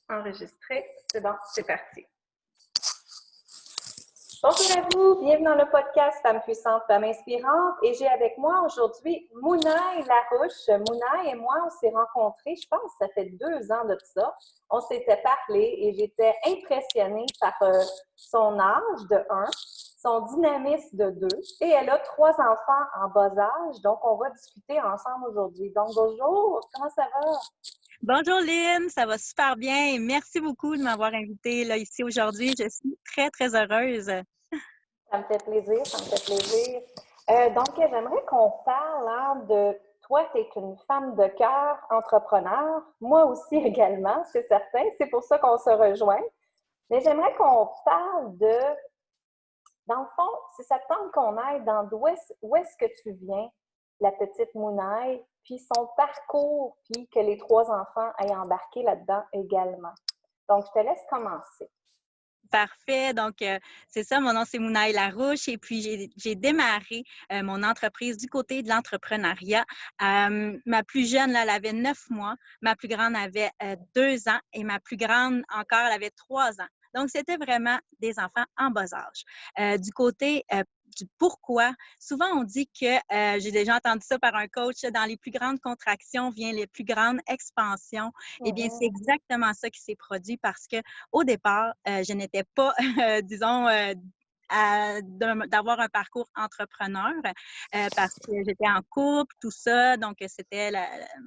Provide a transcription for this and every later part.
Enregistré. C'est bon, c'est parti. Bonjour à vous, bienvenue dans le podcast Femmes puissantes, Femmes inspirantes. Et j'ai avec moi aujourd'hui Mounaï Larouche. Mounaï et moi, on s'est rencontrés, je pense, ça fait 2 ans de ça. On s'était parlé et j'étais impressionnée par son âge de 1, son dynamisme de 2. Et elle a 3 enfants en bas âge, donc on va discuter ensemble aujourd'hui. Donc bonjour, comment ça va? Bonjour Lynn, ça va super bien et merci beaucoup de m'avoir invitée là, ici aujourd'hui. Je suis très, très heureuse. Ça me fait plaisir, ça me fait plaisir. Donc, j'aimerais qu'on parle de toi, tu es une femme de cœur, entrepreneur. Moi aussi également, c'est certain. C'est pour ça qu'on se rejoint. Mais j'aimerais qu'on parle dans le fond, si ça te tente qu'on aille dans où est-ce que tu viens, la petite Mounaï, puis son parcours, puis que les 3 enfants aient embarqué là-dedans également. Donc, je te laisse commencer. Parfait. Donc, c'est ça, mon nom, c'est Mounaï Larouche et puis j'ai démarré mon entreprise du côté de l'entrepreneuriat. Ma plus jeune, là, elle avait 9 mois, ma plus grande avait 2 ans et ma plus grande encore, elle avait 3 ans. Donc, c'était vraiment des enfants en bas âge. Du côté du pourquoi, souvent on dit que, j'ai déjà entendu ça par un coach, dans les plus grandes contractions vient les plus grandes expansions. Eh bien, c'est exactement ça qui s'est produit parce que au départ, je n'étais pas, disons, d'avoir un parcours entrepreneur parce que j'étais en couple, tout ça. Donc, c'était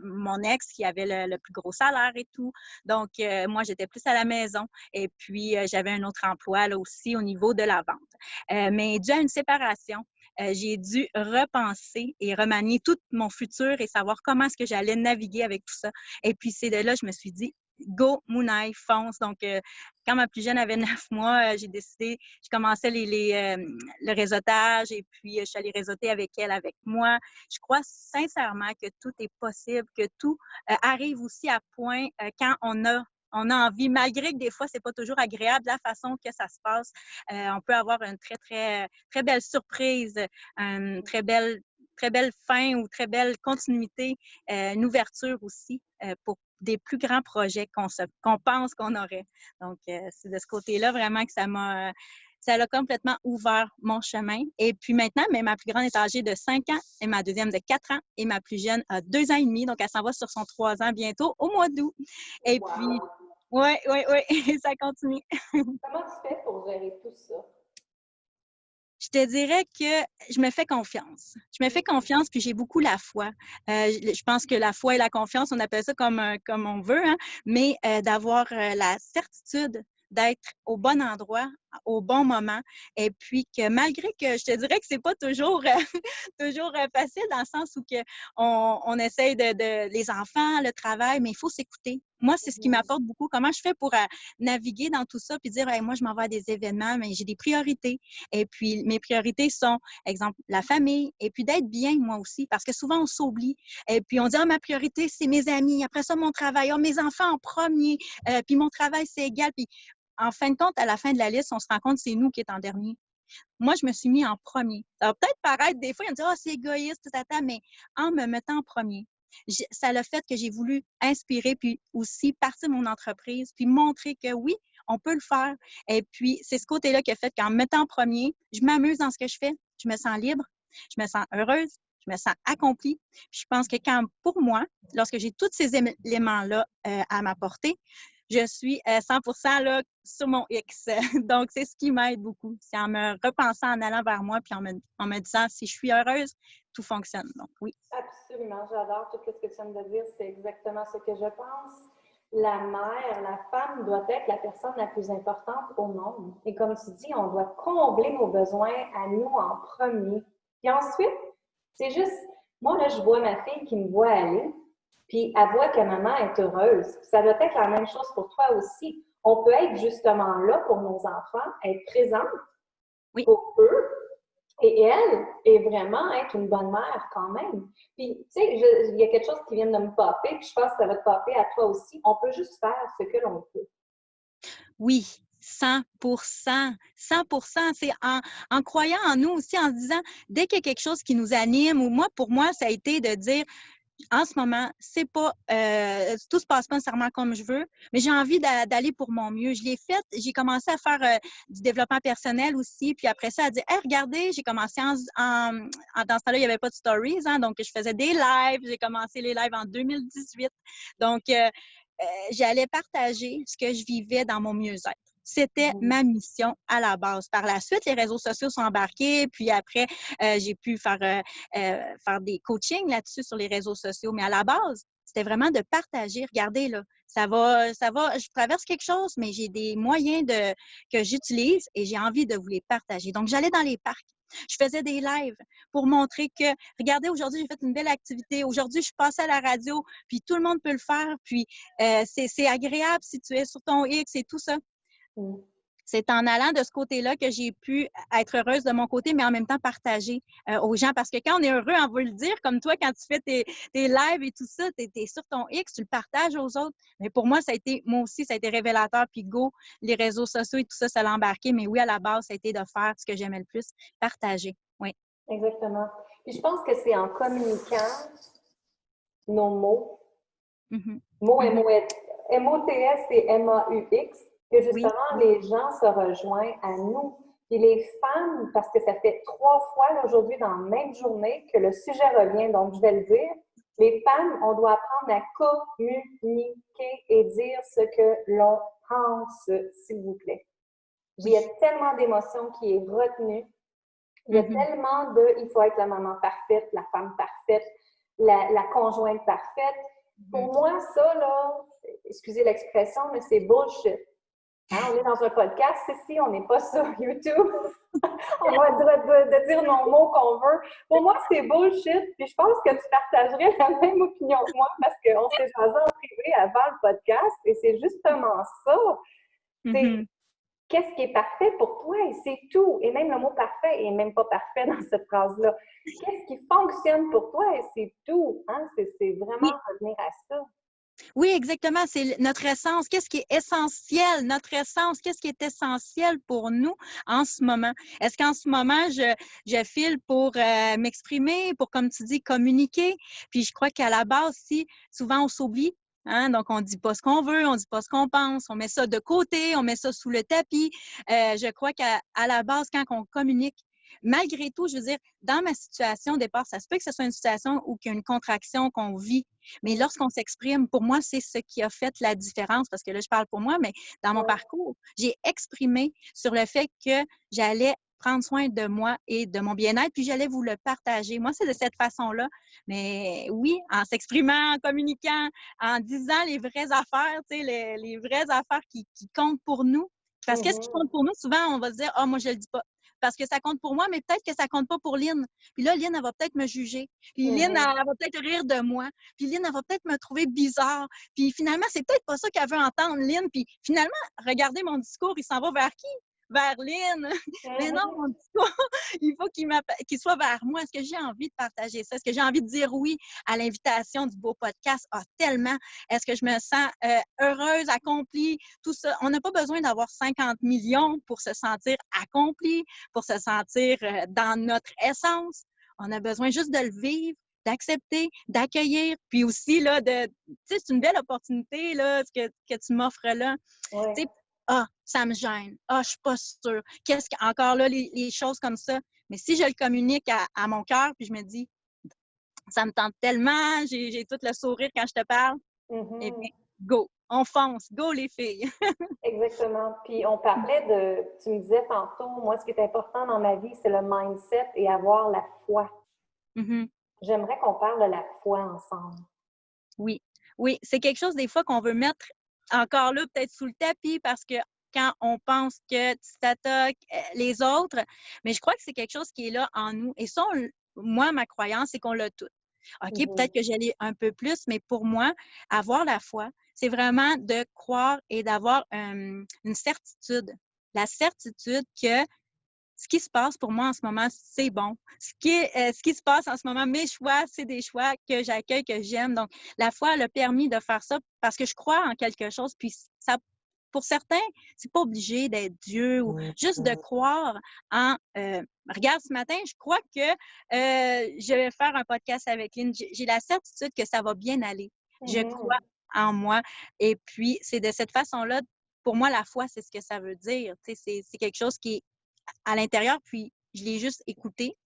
mon ex qui avait le plus gros salaire et tout. Donc, moi, j'étais plus à la maison et puis j'avais un autre emploi là aussi au niveau de la vente. Mais dû à une séparation, j'ai dû repenser et remanier tout mon futur et savoir comment est-ce que j'allais naviguer avec tout ça. Et puis, c'est de là que je me suis dit, go, Mounaï, fonce. Donc, quand ma plus jeune avait 9 mois, j'ai décidé, je commençais le réseautage et puis je suis allée réseauter avec elle, avec moi. Je crois sincèrement que tout est possible, que tout arrive aussi à point quand on a envie, malgré que des fois, c'est pas toujours agréable la façon que ça se passe. On peut avoir une très, très, très belle surprise, une très belle fin ou très belle continuité, une ouverture aussi pour des plus grands projets qu'on pense qu'on aurait. Donc, c'est de ce côté-là vraiment que ça a complètement ouvert mon chemin. Et puis maintenant, mais ma plus grande est âgée de 5 ans et ma deuxième de 4 ans et ma plus jeune a 2 ans et demi. Donc, elle s'en va sur son 3 ans bientôt au mois d'août. Et puis, Wow! oui, ça continue. Comment tu fais pour gérer tout ça? Je te dirais que je me fais confiance. Je me fais confiance, puis j'ai beaucoup la foi. Je pense que la foi et la confiance, on appelle ça comme on veut, hein, mais d'avoir la certitude d'être au bon endroit, au bon moment, et puis que malgré que je te dirais que c'est pas toujours toujours facile dans le sens où que on essaye de les enfants, le travail, mais il faut s'écouter. Moi, c'est ce qui m'apporte beaucoup. Comment je fais pour naviguer dans tout ça puis dire, hey, moi, je m'en vais à des événements, mais j'ai des priorités. Et puis, mes priorités sont, exemple, la famille et puis d'être bien, moi aussi, parce que souvent, on s'oublie. Et puis, on dit, ah, ma priorité, c'est mes amis. Après ça, mon travail. Ah, mes enfants en premier. Puis, mon travail, c'est égal. Puis, en fin de compte, à la fin de la liste, on se rend compte que c'est nous qui est en dernier. Moi, je me suis mis en premier. Ça va peut-être paraître des fois, on dit, ah, c'est égoïste, tout ça, mais en me mettant en premier, ça a le fait que j'ai voulu inspirer, puis aussi partir de mon entreprise, puis montrer que oui, on peut le faire. Et puis, c'est ce côté-là qui a fait qu'en me mettant en premier, je m'amuse dans ce que je fais, je me sens libre, je me sens heureuse, je me sens accomplie. Puis je pense que pour moi, lorsque j'ai tous ces éléments-là à m'apporter, je suis 100% là, sur mon X. Donc, c'est ce qui m'aide beaucoup. C'est en me repensant, en allant vers moi, puis en me disant, si je suis heureuse, tout fonctionne. Donc, oui. Absolument, j'adore tout ce que tu viens de dire. C'est exactement ce que je pense. La mère, la femme doit être la personne la plus importante au monde. Et comme tu dis, on doit combler nos besoins à nous en premier. Puis ensuite, c'est juste, moi là, je vois ma fille qui me voit aller, puis elle voit que maman est heureuse. Ça doit être la même chose pour toi aussi. On peut être justement là pour nos enfants, être présente Oui. pour eux, et elle est vraiment être une bonne mère quand même. Puis, tu sais, il y a quelque chose qui vient de me popper, puis je pense que ça va te popper à toi aussi. On peut juste faire ce que l'on peut. Oui, 100%. 100%. C'est en croyant en nous aussi, en se disant, dès qu'il y a quelque chose qui nous anime, ou moi, pour moi, ça a été de dire, en ce moment, c'est pas tout se passe pas nécessairement comme je veux, mais j'ai envie d'aller pour mon mieux. Je l'ai fait, j'ai commencé à faire du développement personnel aussi, puis après ça, à dire, hey, regardez, j'ai commencé dans ce temps-là, il n'y avait pas de stories, hein, donc je faisais des lives, j'ai commencé les lives en 2018. Donc, j'allais partager ce que je vivais dans mon mieux-être. C'était ma mission à la base. Par la suite, les réseaux sociaux sont embarqués, puis après, j'ai pu faire des coachings là-dessus sur les réseaux sociaux. Mais à la base, c'était vraiment de partager. Regardez, là, je traverse quelque chose, mais j'ai des moyens que j'utilise et j'ai envie de vous les partager. Donc, j'allais dans les parcs. Je faisais des lives pour montrer que, regardez, aujourd'hui, j'ai fait une belle activité. Aujourd'hui, je suis passée à la radio, puis tout le monde peut le faire. Puis, c'est agréable si tu es sur ton X et tout ça. C'est en allant de ce côté-là que j'ai pu être heureuse de mon côté, mais en même temps partager aux gens. Parce que quand on est heureux, on veut le dire, comme toi, quand tu fais tes lives et tout ça, tu es sur ton X, tu le partages aux autres. Mais pour moi, moi aussi, ça a été révélateur. Puis go, les réseaux sociaux et tout ça, ça l'a embarqué. Mais oui, à la base, ça a été de faire ce que j'aimais le plus, partager. Oui. Exactement. Puis je pense que c'est en communiquant nos mots, mots M-O-T-S et M-A-U-X, que Oui. justement les gens se rejoignent à nous. Puis les femmes, parce que ça fait 3 fois aujourd'hui dans la même journée que le sujet revient, donc je vais le dire, les femmes, on doit apprendre à communiquer et dire ce que l'on pense, s'il vous plaît. Il y a tellement d'émotions qui est retenue. Il y a tellement il faut être la maman parfaite, la femme parfaite, la conjointe parfaite. Pour moi, ça, là, excusez l'expression, mais c'est bullshit. Hein? On est dans un podcast, ici, on n'est pas sur YouTube. On va de dire nos mots qu'on veut. Pour moi, c'est bullshit. Puis je pense que tu partagerais la même opinion que moi parce qu'on s'est jasé en privé avant le podcast et c'est justement ça. Qu'est-ce qui est parfait pour toi et c'est tout. Et même le mot parfait est même pas parfait dans cette phrase-là. Qu'est-ce qui fonctionne pour toi et c'est tout. Hein? C'est vraiment revenir à ça. Oui, exactement. C'est notre essence. Qu'est-ce qui est essentiel? Notre essence, qu'est-ce qui est essentiel pour nous en ce moment? Est-ce qu'en ce moment, je file pour m'exprimer, pour, comme tu dis, communiquer? Puis je crois qu'à la base, souvent on s'oublie. Hein? Donc, on ne dit pas ce qu'on veut, on ne dit pas ce qu'on pense, on met ça de côté, on met ça sous le tapis. Je crois qu'à la base, quand on communique, malgré tout, je veux dire, dans ma situation au départ, ça se peut que ce soit une situation où il y a une contraction qu'on vit. Mais lorsqu'on s'exprime, pour moi, c'est ce qui a fait la différence, parce que là, je parle pour moi, mais dans mon parcours, j'ai exprimé sur le fait que j'allais prendre soin de moi et de mon bien-être, puis j'allais vous le partager. Moi, c'est de cette façon-là. Mais oui, en s'exprimant, en communiquant, en disant les vraies affaires, tu sais, les vraies affaires qui comptent pour nous. Parce que qu'est-ce qui compte pour nous? Souvent, on va se dire, « Ah, moi, je le dis pas. » Parce que ça compte pour moi, mais peut-être que ça compte pas pour Lynn. Puis là, Lynn, elle va peut-être me juger. Puis Lynn, elle va peut-être rire de moi. Puis Lynn, elle va peut-être me trouver bizarre. Puis finalement, c'est peut-être pas ça qu'elle veut entendre, Lynn. Puis finalement, regardez mon discours, il s'en va vers qui? Vers Lynn. Mais non, mon discours, il faut qu'il soit vers moi. Est-ce que j'ai envie de partager ça? Est-ce que j'ai envie de dire oui à l'invitation du beau podcast? Ah, tellement! Est-ce que je me sens heureuse, accomplie? Tout ça. On n'a pas besoin d'avoir 50 millions pour se sentir accompli, pour se sentir dans notre essence. On a besoin juste de le vivre, d'accepter, d'accueillir, puis aussi, là, tu sais, c'est une belle opportunité, là, que tu m'offres là. Ouais. Tu sais, ça me gêne. Je suis pas sûre. Encore là, les choses comme ça. Mais si je le communique à mon cœur, puis je me dis, ça me tente tellement, j'ai tout le sourire quand je te parle, eh bien, go, on fonce, go les filles. Exactement. Puis on parlait tu me disais tantôt, moi, ce qui est important dans ma vie, c'est le mindset et avoir la foi. J'aimerais qu'on parle de la foi ensemble. Oui, oui, c'est quelque chose des fois qu'on veut mettre encore là, peut-être sous le tapis parce que quand on pense que tu t'attaques les autres, mais je crois que c'est quelque chose qui est là en nous. Et ça, moi, ma croyance, c'est qu'on l'a tout. OK, peut-être que j'allais un peu plus, mais pour moi, avoir la foi, c'est vraiment de croire et d'avoir une certitude. La certitude que ce qui se passe pour moi en ce moment, c'est bon. Ce qui se passe en ce moment, mes choix, c'est des choix que j'accueille, que j'aime. Donc, la foi elle a permis de faire ça parce que je crois en quelque chose, puis ça pour certains, c'est pas obligé d'être Dieu ou juste de croire en regarde, ce matin, je crois que je vais faire un podcast avec Lynn. J'ai la certitude que ça va bien aller. Je crois en moi. Et puis, c'est de cette façon-là, pour moi, la foi, c'est ce que ça veut dire. Tu sais, c'est quelque chose qui est à l'intérieur, puis je l'ai juste écouté.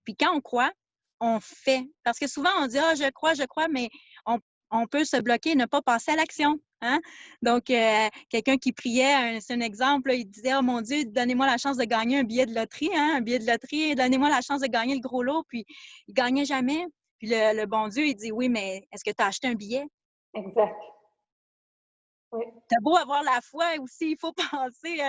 Puis quand on croit, on fait. Parce que souvent, on dit, ah, je crois, mais on peut se bloquer et ne pas passer à l'action. Hein? Donc, quelqu'un qui priait, c'est un exemple, là, il disait, oh mon Dieu, donnez-moi la chance de gagner un billet de loterie, hein? Un billet de loterie, donnez-moi la chance de gagner le gros lot. Puis, il gagnait jamais. Puis, le bon Dieu, il dit, oui, mais est-ce que tu as acheté un billet? Exact. Oui. T'as beau avoir la foi aussi, il faut penser,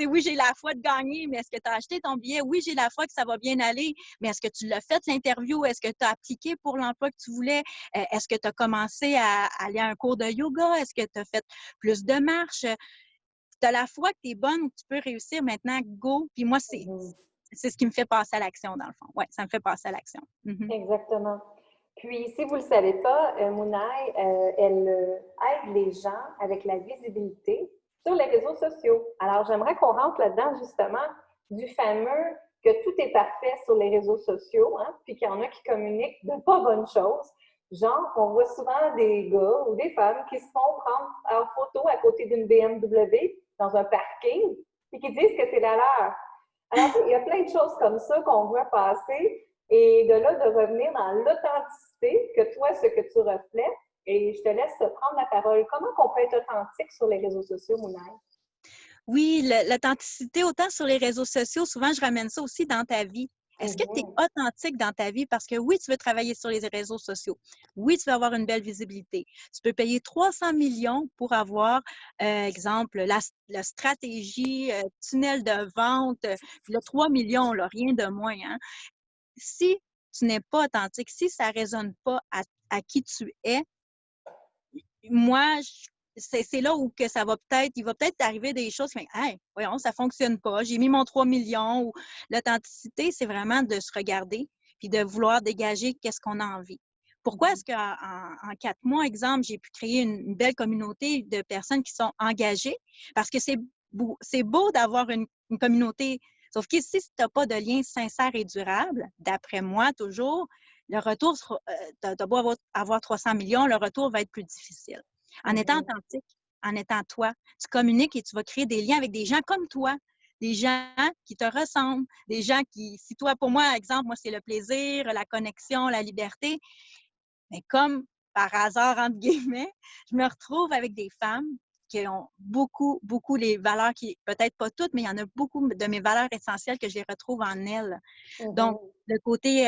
oui, j'ai la foi de gagner, mais est-ce que tu as acheté ton billet? Oui, j'ai la foi que ça va bien aller, mais est-ce que tu l'as fait, l'interview? Est-ce que tu as appliqué pour l'emploi que tu voulais? Est-ce que tu as commencé à aller à un cours de yoga? Est-ce que tu as fait plus de marches? Tu as la foi que tu es bonne, que tu peux réussir maintenant, go. Puis moi, c'est ce qui me fait passer à l'action, dans le fond. Oui, ça me fait passer à l'action. Exactement. Puis, si vous ne le savez pas, Mounai, elle aide les gens avec la visibilité sur les réseaux sociaux. Alors, j'aimerais qu'on rentre là-dedans, justement, du fameux que tout est parfait sur les réseaux sociaux, hein, puis qu'il y en a qui communiquent de pas bonnes choses. Genre, on voit souvent des gars ou des femmes qui se font prendre en photo à côté d'une BMW dans un parking, et qui disent que c'est la leur. Alors, il y a plein de choses comme ça qu'on voit passer. Et de là, de revenir dans l'authenticité, que toi, ce que tu reflètes, et je te laisse prendre la parole. Comment on peut être authentique sur les réseaux sociaux, Mounai? Oui, l'authenticité, autant sur les réseaux sociaux, souvent, je ramène ça aussi dans ta vie. Est-ce que tu es authentique dans ta vie? Parce que oui, tu veux travailler sur les réseaux sociaux. Oui, tu veux avoir une belle visibilité. Tu peux payer 300 millions pour avoir, exemple, la stratégie, tunnel de vente, puis là, 3 millions, là, rien de moins. Hein? Si tu n'es pas authentique, si ça ne résonne pas à qui tu es, moi, c'est là où que ça va il va peut-être arriver des choses qui hey, voyons, ça fonctionne pas, j'ai mis mon 3 millions. Ou l'authenticité, c'est vraiment de se regarder puis de vouloir dégager qu'est-ce qu'on a envie. Pourquoi est-ce qu'en 4 mois, exemple, j'ai pu créer une belle communauté de personnes qui sont engagées? Parce que c'est beau d'avoir une communauté, sauf que si tu n'as pas de lien sincère et durable, d'après moi, toujours, le retour, tu as beau avoir 300 millions, le retour va être plus difficile. En étant authentique, en étant toi, tu communiques et tu vas créer des liens avec des gens comme toi, des gens qui te ressemblent, des gens qui, si toi, pour moi, exemple, moi, c'est le plaisir, la connexion, la liberté, mais comme par hasard, entre guillemets, je me retrouve avec des femmes qui ont beaucoup les valeurs qui, peut-être pas toutes, mais il y en a beaucoup de mes valeurs essentielles que je les retrouve en elles. Donc, le côté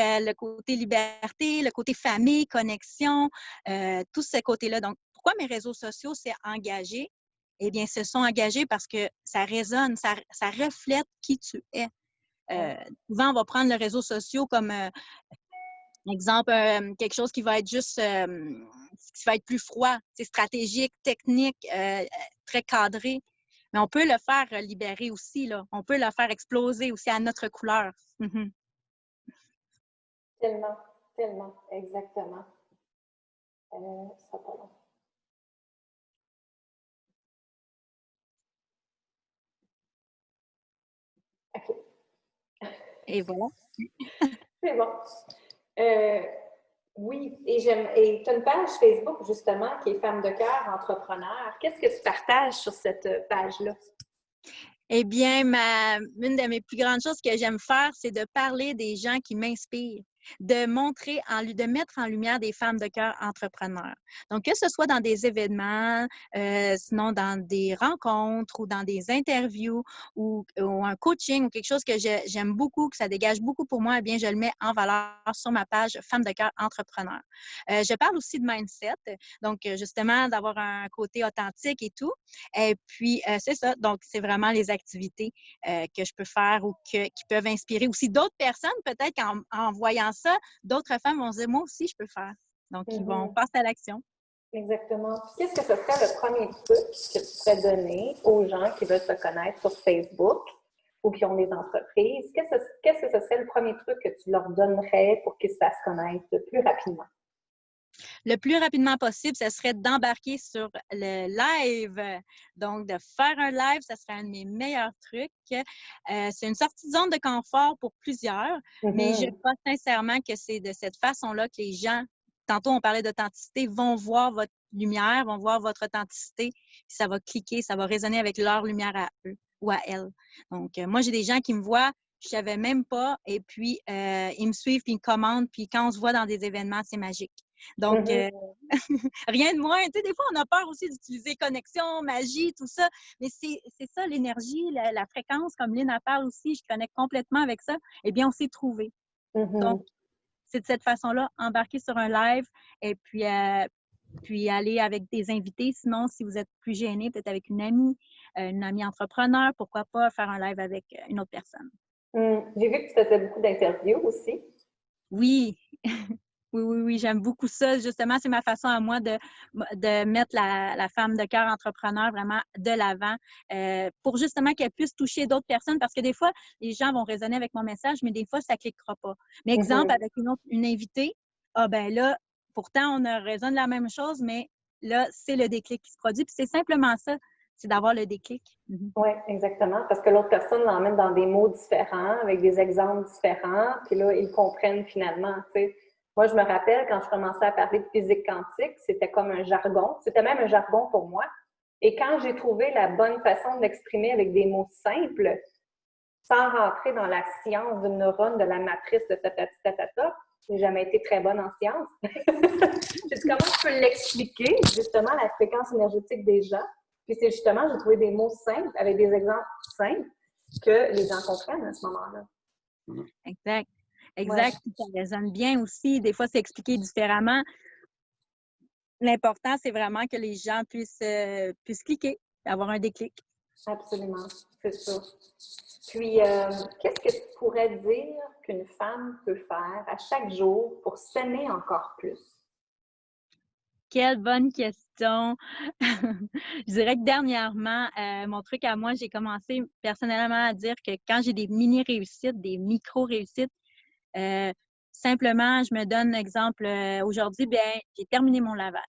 liberté, le côté famille, connexion, tout ce côté-là. Donc, pourquoi mes réseaux sociaux, c'est engagé? Eh bien, se sont engagés parce que ça résonne, ça reflète qui tu es. Souvent, on va prendre les réseaux sociaux comme exemple, quelque chose qui va être juste, qui va être plus froid, c'est stratégique, technique, très cadré. Mais on peut le faire libérer aussi, là. On peut le faire exploser aussi à notre couleur. Tellement, tellement, exactement. Ce sera pas long. OK. Et voilà. C'est bon. Oui, et tu as une page Facebook, justement, qui est Femme de cœur, entrepreneur. Qu'est-ce que tu partages sur cette page-là? Eh bien, une de mes plus grandes choses que j'aime faire, c'est de parler des gens qui m'inspirent, de mettre en lumière des femmes de cœur entrepreneurs. Donc, que ce soit dans des événements, sinon dans des rencontres ou dans des interviews ou un coaching ou quelque chose que j'aime beaucoup, que ça dégage beaucoup pour moi, eh bien, je le mets en valeur sur ma page Femme de cœur entrepreneur. Je parle aussi de mindset, donc justement d'avoir un côté authentique et tout. Et puis, c'est ça. Donc, c'est vraiment les activités que je peux faire ou qui peuvent inspirer aussi d'autres personnes. Peut-être qu'en voyant ça, d'autres femmes vont se dire, moi aussi, je peux faire. Donc, ils vont passer à l'action. Exactement. Puis, qu'est-ce que ce serait le premier truc que tu pourrais donner aux gens qui veulent se connaître sur Facebook ou qui ont des entreprises? Qu'est-ce que ce serait le premier truc que tu leur donnerais pour qu'ils se fassent connaître plus rapidement? Le plus rapidement possible, ce serait d'embarquer sur le live. Donc, de faire un live, ce serait un de mes meilleurs trucs. C'est une sortie de zone de confort pour plusieurs, mais je crois sincèrement que c'est de cette façon-là que les gens, tantôt on parlait d'authenticité, vont voir votre lumière, vont voir votre authenticité, puis ça va cliquer, ça va résonner avec leur lumière à eux ou à elles. Donc, moi, j'ai des gens qui me voient, je ne savais même pas, et puis ils me suivent, puis ils me commandent, puis quand on se voit dans des événements, c'est magique. Donc, rien de moins. Tu sais, des fois, on a peur aussi d'utiliser connexion, magie, tout ça. Mais c'est ça, l'énergie, la fréquence, comme Lynn en parle aussi, je connecte complètement avec ça. Eh bien, on s'est trouvé. Donc, c'est de cette façon-là, embarquer sur un live et puis aller avec des invités. Sinon, si vous êtes plus gêné, peut-être avec une amie entrepreneur, pourquoi pas faire un live avec une autre personne. J'ai vu que tu faisais beaucoup d'interviews aussi. Oui. Oui, j'aime beaucoup ça. Justement, c'est ma façon à moi de mettre la femme de cœur entrepreneur vraiment de l'avant pour justement qu'elle puisse toucher d'autres personnes parce que des fois, les gens vont résonner avec mon message, mais des fois, ça ne cliquera pas. Mais exemple, avec une invitée, ah ben là, pourtant, on résonne la même chose, mais là, c'est le déclic qui se produit. Puis c'est simplement ça, c'est d'avoir le déclic. Oui, exactement, parce que l'autre personne l'emmène dans des mots différents, avec des exemples différents, puis là, ils comprennent finalement, tu sais. Moi, je me rappelle, quand je commençais à parler de physique quantique, c'était comme un jargon, c'était même un jargon pour moi. Et quand j'ai trouvé la bonne façon d'exprimer avec des mots simples, sans rentrer dans la science d'une neurone, de la matrice de tatata, j'ai jamais été très bonne en science. J'ai dit, comment je peux l'expliquer, justement, la fréquence énergétique des gens? Puis c'est justement, j'ai trouvé des mots simples, avec des exemples simples, que les gens comprennent à ce moment-là. Exact. Exact. Ouais. Ça résonne bien aussi. Des fois, c'est expliqué différemment. L'important, c'est vraiment que les gens puissent cliquer, avoir un déclic. Absolument, c'est ça. Puis, qu'est-ce que tu pourrais dire qu'une femme peut faire à chaque jour pour s'aimer encore plus? Quelle bonne question! Je dirais que dernièrement, mon truc à moi, j'ai commencé personnellement à dire que quand j'ai des mini-réussites, des micro-réussites, simplement, je me donne l'exemple, aujourd'hui, bien, j'ai terminé mon lavage.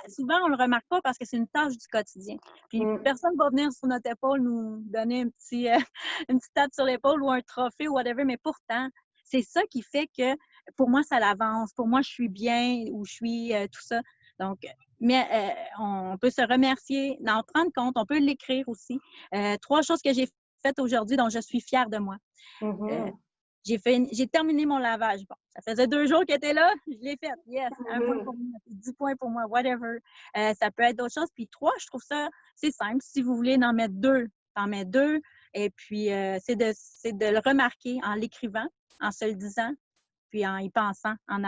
Souvent, on ne le remarque pas parce que c'est une tâche du quotidien. Puis personne ne va venir sur notre épaule nous donner une petite tape sur l'épaule ou un trophée ou whatever, mais pourtant, c'est ça qui fait que pour moi, ça l'avance. Pour moi, je suis bien ou je suis tout ça. Donc, mais on peut se remercier, d'en prendre compte, on peut l'écrire aussi. 3 choses que j'ai faites aujourd'hui dont je suis fière de moi. J'ai terminé mon lavage. Bon, ça faisait 2 jours qu'il était là. Je l'ai fait. Yes, 1 point pour moi, 10 points pour moi, whatever. Ça peut être d'autres choses. Puis 3, je trouve ça, c'est simple. Si vous voulez en mettre 2, t'en mets 2. Et puis, c'est de le remarquer en l'écrivant, en se le disant, puis en y pensant, en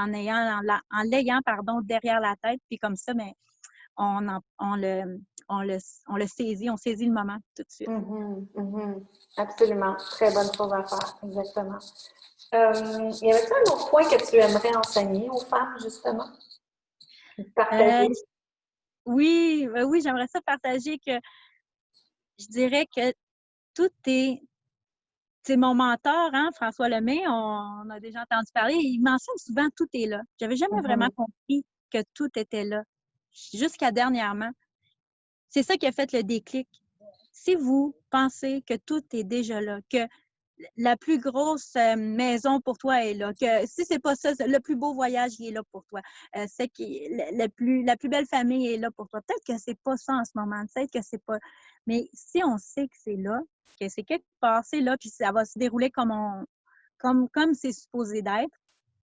l'ayant derrière la tête. Puis comme ça, bien, on le saisit, on saisit le moment tout de suite. Absolument. Très bonne chose à faire, exactement. Y avait-il un autre point que tu aimerais enseigner aux femmes, justement? Partager? Oui, j'aimerais ça partager que je dirais que tout est... C'est mon mentor, hein, François Lemay, on a déjà entendu parler, il mentionne souvent « tout est là ». Je n'avais jamais vraiment compris que tout était là, jusqu'à dernièrement. C'est ça qui a fait le déclic. Si vous pensez que tout est déjà là, que la plus grosse maison pour toi est là, que si c'est pas ça, le plus beau voyage il est là pour toi, c'est que la plus belle famille est là pour toi. Peut-être que c'est pas ça en ce moment, peut-être que c'est pas... Mais si on sait que c'est là, que c'est quelque part, c'est là, puis ça va se dérouler comme c'est supposé d'être,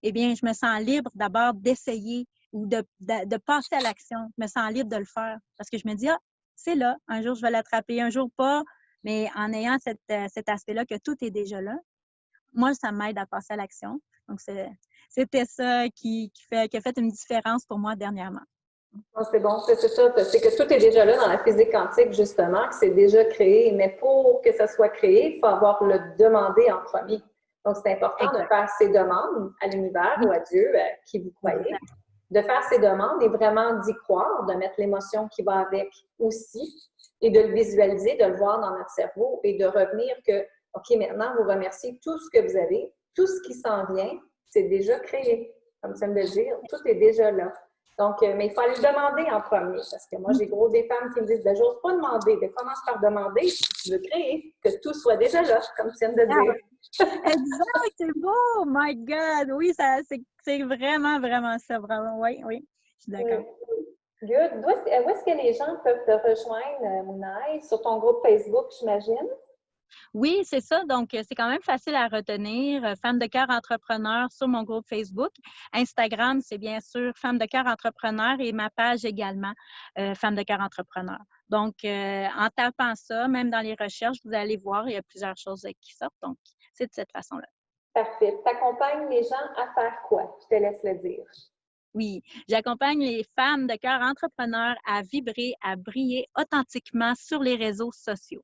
eh bien, je me sens libre d'abord d'essayer ou de passer à l'action. Je me sens libre de le faire parce que je me dis, ah, c'est là, un jour je vais l'attraper, un jour pas, mais en ayant cet aspect-là que tout est déjà là, moi, ça m'aide à passer à l'action. Donc, c'était ça qui a fait une différence pour moi dernièrement. Oh, c'est bon, c'est ça. C'est que tout est déjà là dans la physique quantique, justement, que c'est déjà créé. Mais pour que ça soit créé, il faut avoir le demandé en premier. Donc, c'est important de faire ses demandes à l'univers ou à Dieu, qui vous croyez, de faire ses demandes et vraiment d'y croire, de mettre l'émotion qui va avec aussi et de le visualiser, de le voir dans notre cerveau et de revenir que, OK, maintenant, vous remerciez tout ce que vous avez, tout ce qui s'en vient, c'est déjà créé. comme tu viens de le dire, tout est déjà là. Donc, mais il faut aller le demander en premier, parce que moi, j'ai gros des femmes qui me disent, ben, j'ose pas demander. Ben, commence par demander si tu veux créer, que tout soit déjà là, comme tu viens de dire. Exact, c'est beau! Oh my God! Oui, c'est vraiment, vraiment ça. Vraiment. Oui, oui, je suis d'accord. Good. Où est-ce que les gens peuvent te rejoindre, Mounaï? Sur ton groupe Facebook, j'imagine? Oui, c'est ça. Donc, c'est quand même facile à retenir. Femme de cœur entrepreneur sur mon groupe Facebook. Instagram, c'est bien sûr Femme de cœur entrepreneur et ma page également, Femme de cœur entrepreneur. Donc, en tapant ça, même dans les recherches, vous allez voir, il y a plusieurs choses qui sortent. Donc, c'est de cette façon-là. Parfait. Tu accompagnes les gens à faire quoi? Je te laisse le dire. Oui, j'accompagne les femmes de cœur entrepreneurs à vibrer, à briller authentiquement sur les réseaux sociaux.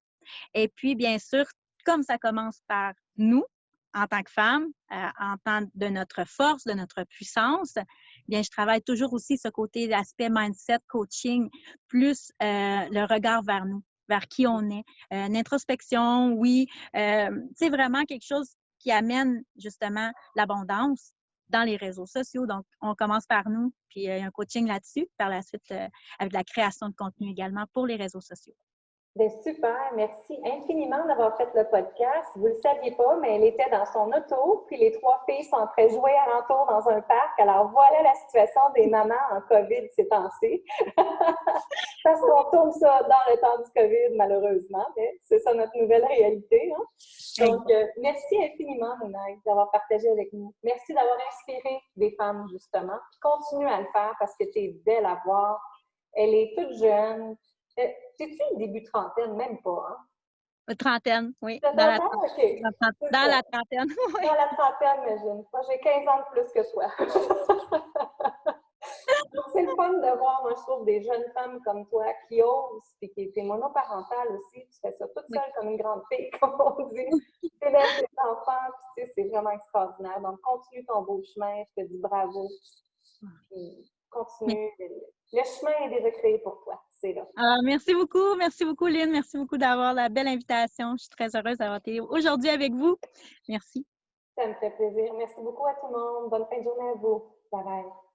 Et puis, bien sûr, comme ça commence par nous, en tant que femmes, en tant de notre force, de notre puissance, bien, je travaille toujours aussi ce côté, l'aspect mindset, coaching, plus le regard vers nous, vers qui on est. Une introspection, oui, c'est vraiment quelque chose qui amène justement l'abondance dans les réseaux sociaux. Donc, on commence par nous, puis il y a un coaching là-dessus, par la suite avec la création de contenu également pour les réseaux sociaux. Bien, super, merci infiniment d'avoir fait le podcast. Vous ne le saviez pas, mais elle était dans son auto, puis les 3 filles sont en train de jouer alentour dans un parc. Alors voilà la situation des mamans en COVID ces temps-ci. Parce qu'on tourne ça dans le temps du COVID, malheureusement, mais c'est ça notre nouvelle réalité. Hein? Donc, merci infiniment, Mounaï, d'avoir partagé avec nous. Merci d'avoir inspiré des femmes, justement. Puis continue à le faire parce que tu es belle à voir. Elle est toute jeune. C'est-tu début trentaine? Même pas, hein? Trentaine, oui. Dans la trentaine? OK. Dans la trentaine, oui. Dans la trentaine, imagine. Moi, j'ai 15 ans de plus que toi. Donc, c'est le fun de voir, moi, je trouve, des jeunes femmes comme toi qui osent, puis qui étaient monoparentales aussi. Tu fais ça toute seule comme une grande fille, comme on dit. Tu élèves tes enfants, puis tu sais, c'est vraiment extraordinaire. Donc, continue ton beau chemin. Je te dis bravo. Puis, continue. Le chemin est déjà créé pour toi. C'est là. Merci beaucoup, Lynn. Merci beaucoup d'avoir la belle invitation. Je suis très heureuse d'avoir été aujourd'hui avec vous. Merci. Ça me fait plaisir. Merci beaucoup à tout le monde. Bonne fin de journée à vous. Bye bye.